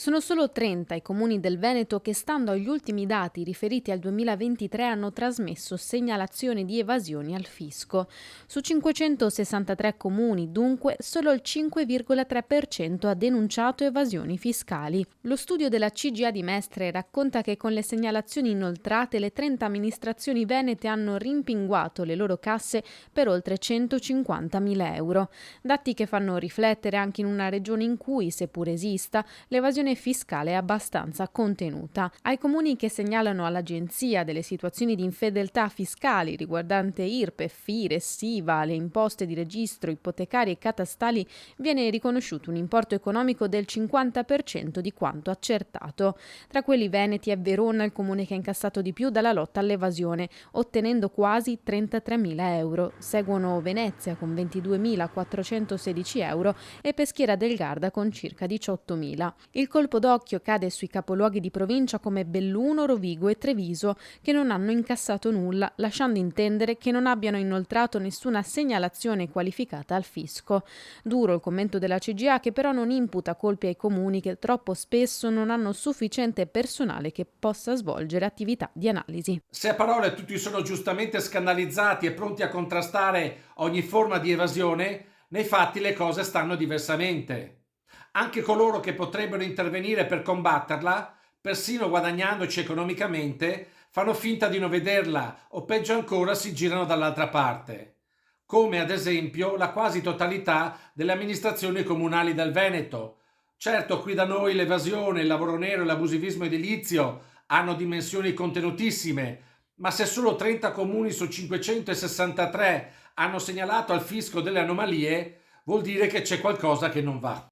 Sono solo 30 i comuni del Veneto che, stando agli ultimi dati riferiti al 2023, hanno trasmesso segnalazioni di evasioni al fisco. Su 563 comuni, dunque, solo il 5,3% ha denunciato evasioni fiscali. Lo studio della CGA di Mestre racconta che con le segnalazioni inoltrate le 30 amministrazioni venete hanno rimpinguato le loro casse per oltre 150.000 euro. Dati che fanno riflettere anche in una regione in cui, seppur esista, l'evasione fiscale è abbastanza contenuta. Ai comuni che segnalano all'Agenzia delle situazioni di infedeltà fiscali riguardante IRPEF, IRES, SIVA, le imposte di registro, ipotecarie e catastali viene riconosciuto un importo economico del 50% di quanto accertato. Tra quelli veneti è Verona il comune che ha incassato di più dalla lotta all'evasione, ottenendo quasi 33.000 euro. Seguono Venezia con 22.416 euro e Peschiera del Garda con circa 18.000. Il colpo d'occhio cade sui capoluoghi di provincia come Belluno, Rovigo e Treviso, che non hanno incassato nulla, lasciando intendere che non abbiano inoltrato nessuna segnalazione qualificata al fisco. Duro il commento della CGA, che però non imputa colpi ai comuni che troppo spesso non hanno sufficiente personale che possa svolgere attività di analisi. Se a parole tutti sono giustamente scandalizzati e pronti a contrastare ogni forma di evasione, nei fatti le cose stanno diversamente. Anche coloro che potrebbero intervenire per combatterla, persino guadagnandoci economicamente, fanno finta di non vederla o peggio ancora si girano dall'altra parte. Come ad esempio la quasi totalità delle amministrazioni comunali del Veneto. Certo, qui da noi l'evasione, il lavoro nero e l'abusivismo edilizio hanno dimensioni contenutissime, ma se solo 30 comuni su 563 hanno segnalato al fisco delle anomalie, vuol dire che c'è qualcosa che non va.